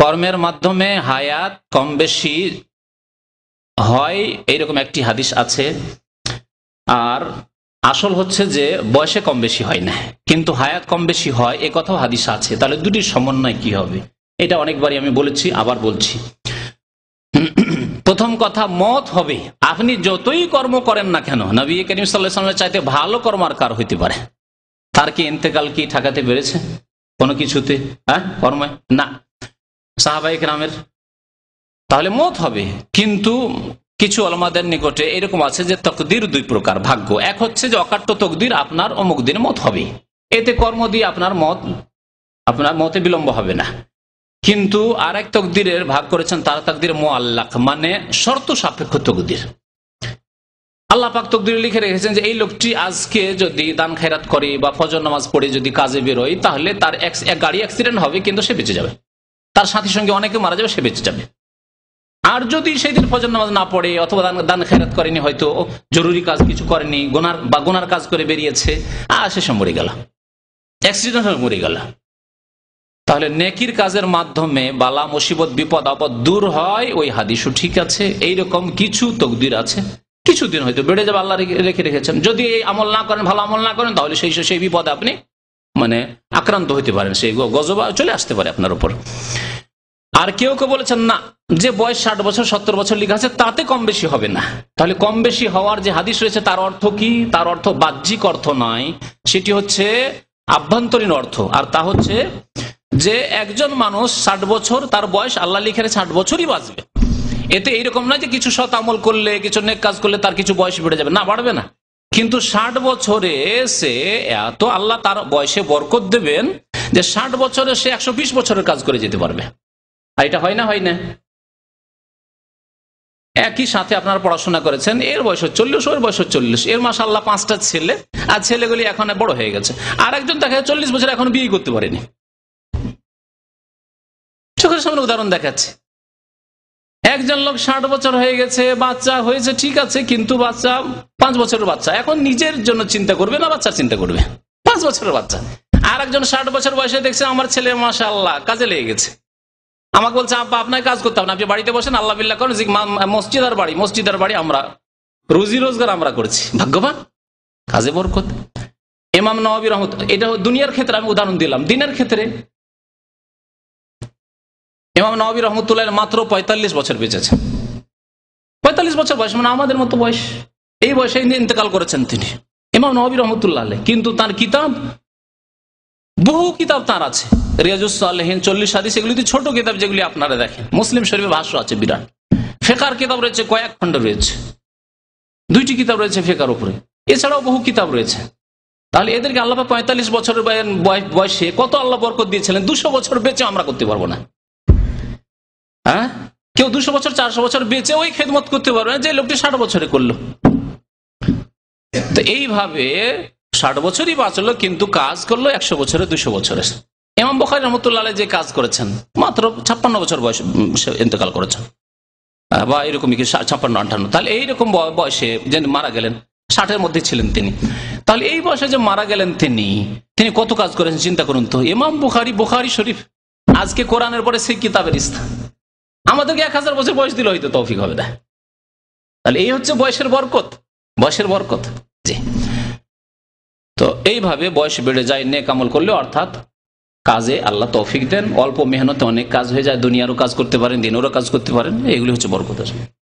কর্মের মাধ্যমে হায়াত কম বেশি হয় এইরকম একটি হাদিস আছে, আর আসল হচ্ছে যে বয়সে কম বেশি হয় না, কিন্তু হায়াত কম বেশি হয় এ কথাও হাদিস আছে। তাহলে দুটির সমন্বয় কি হবে? এটা অনেকবারই আমি বলেছি, আবার বলছি। প্রথম কথা, মত হবে। আপনি যতই কর্ম করেন না কেন, নবী করিম সাল্লাল্লাহু আলাইহি ওয়াসাল্লামের চাইতে ভালো কর্ম আর কার হইতে পারে? তার কি ইন্তেকাল কি ঠেকাতে পেরেছে কোনো কিছুতে? কর্মে না, সাহাবায়ে কেরামের। তাহলে মত হবে। কিন্তু কিছু উলামাদের নিকটে এরকম আছে যে তকদির দুই প্রকার, ভাগ্য। এক হচ্ছে যে অকাট্য তকদির, আপনার অমুক দিনে মত হবে, এতে কর্ম দিয়ে আপনার মতে বিলম্ব হবে না। কিন্তু আর এক তকদিরের ভাগ করেছেন, তার তকদির মুআল্লাক, মানে শর্ত সাপেক্ষ তকদির। আল্লাহ পাক তকদিরে লিখে রেখেছেন যে এই লোকটি আজকে যদি দান খায়রাত করে বা ফজর নামাজ পড়ে যদি কাজে বেরোয়, তাহলে তার গাড়ি অ্যাক্সিডেন্ট হবে কিন্তু সে বেঁচে যাবে, তার সাথীর সঙ্গে অনেকে মারা যাবে, সে বেঁচে যাবে। আর যদি সেই দিন ফজর নামাজ না পড়ে অথবা দান খায়রাত করেনি, হয়তো জরুরি কাজ কিছু করেনি, গুনার কাজ করে বেরিয়েছে, শেষে মরে গেল, অ্যাক্সিডেন্ট হয়ে মরে গেল। তাহলে নেকির কাজের মাধ্যমে বালা মুসিবত বিপদ আপদ দূর হয়, ওই হাদিসও ঠিক আছে। এইরকম কিছু তকদির আছে, কিছুদিন হয়তো বেড়ে যাবে, আল্লাহ রেখে রেখেছেন। যদি এই আমল না করেন, ভালো আমল না করেন, তাহলে সেই বিপদে আপনি আক্রান্ত হইতে পারেন, সেই গজব চলে আসতে পারে আপনার উপর। আর কেউ কেউ বলেছেন না, যে বয়স 60 বছর 70 বছর লেখা আছে তাতে কম বেশি হবে না। তাহলে কম বেশি হওয়ার যে হাদিস রয়েছে তার অর্থ কি? তার অর্থ বাহ্যিক অর্থ নয়, সেটি হচ্ছে আভ্যন্তরীণ অর্থ। আর তা হচ্ছে যে একজন মানুষ 60 বছর তার বয়স, আল্লাহ লিখে 60 বছরই বাঁচবে। এতে এইরকম নয় যে কিছু সৎ আমল করলে, কিছু নেক কাজ করলে তার কিছু বয়স বেড়ে যাবে, না, বাড়বে না। কিন্তু 60 বছরে সে এত আল্লাহ তার বয়সে বরকত দেবেন যে 60 বছরে সে 120 বছরের কাজ করে যেতে পারবে। আর এটা হয় না, হয় না? একই সাথে আপনারা পড়াশোনা করেছেন, এর বয়স 40, ওর বয়স 40, এর মাশাআল্লাহ 5টা ছেলে, আর ছেলেগুলি এখন বড় হয়ে গেছে। আর একজন দেখা যায় 40 বছর এখন বিয়ে করতে পারেনি। চোখের সামনে উদাহরণ দেখাচ্ছে। একজন লোক 60 বছর হয়ে গেছে, বাচ্চা হয়েছে, ঠিক আছে, কিন্তু বাচ্চা 5 বছরের বাচ্চা, এখন নিজের জন্য চিন্তা করবে না বাচ্চার চিন্তা করবে, 5 বছরের বাচ্চা। আর একজন 60 বছর বয়সে দেখছে আমার ছেলে মাশাআল্লাহ কাজে লেগে গেছে, আমাকে বলছে আব্বা আপনাকে কাজ করতে হবে না, আপনি বাড়িতে বসেন, আল্লাহ বিল্লাহ করেন, মসজিদ আর বাড়ি আমরা রুজি রোজগার আমরা করছি, ভাগ্যবান, কাজে বরকত। ইমাম নওয়াবী রাহমাতুল্লাহ, এটা দুনিয়ার ক্ষেত্রে আমি উদাহরণ দিলাম। দিনের ক্ষেত্রে ইমাম নওয়াবী রাহমাতুল্লাহ মাত্র 45 বছর বেঁচেছেন। 45 বছর বয়স, মানে আমাদের মতো বয়স। এই বয়সে ইন্তেকাল করেছেন তিনি, ইমাম নওয়াবী রাহমাতুল্লাহ আলাইহি। কিন্তু তার কিতাব, বহু কিতাব তার আছে, রিয়াজুস সালেহিন, 40 হাদিস, এগুলি ছোট কিতাব যেগুলি আপনারা দেখেন। মুসলিম শরীফে ভাষ্য আছে বিরাট। ফিকহের কিতাব রয়েছে কয়েক খণ্ড রয়েছে, 2টি কিতাব রয়েছে ফিকহের উপরে, এছাড়াও বহু কিতাব রয়েছে। তাহলে এদেরকে আল্লাহ 45 বছরের বয়সে কত আল্লাহ বরকত দিয়েছিলেন, 200 বছর বেঁচে আমরা করতে পারবো না। কেউ 200 বছর 400 বছর বেঁচে ওই খেদমত করতে পারবে না যে লোকটি 60 বছরে করলো। তো এইভাবে 60 বছরই বাঁচলো, কিন্তু কাজ করলো 100 বছরে, 200 বছরে। ইমাম বুখারী রাহমাতুল্লাহ আলাইহি যে কাজ করেছেন, মাত্র 56 বছর বয়সে ইন্তেকাল করেছেন, বা এরকমই কি 56-58। তাহলে এইরকম বয়সে যে মারা গেলেন, 60-এর মধ্যে ছিলেন তিনি। তাহলে এই বয়সে যে মারা গেলেন তিনি কত কাজ করেছেন চিন্তা করুন তো। ইমাম বুখারী শরীফ আজকে কোরআনের পরে সেই কিতাবের স্থান, আমাদেরকে 1000 বছর বয়স দিলে হয়তো তৌফিক হবে না। তাহলে এই হচ্ছে বয়সের বরকত। জি, তো এইভাবে বয়স বেড়ে যায় নেক আমল করলে, অর্থাৎ কাজে আল্লাহ তৌফিক দেন। অল্প মেহনতে অনেক কাজ হয়ে যায়, দুনিয়ারও কাজ করতে পারেন, দিনেরও কাজ করতে পারেন, এগুলি হচ্ছে বরকত।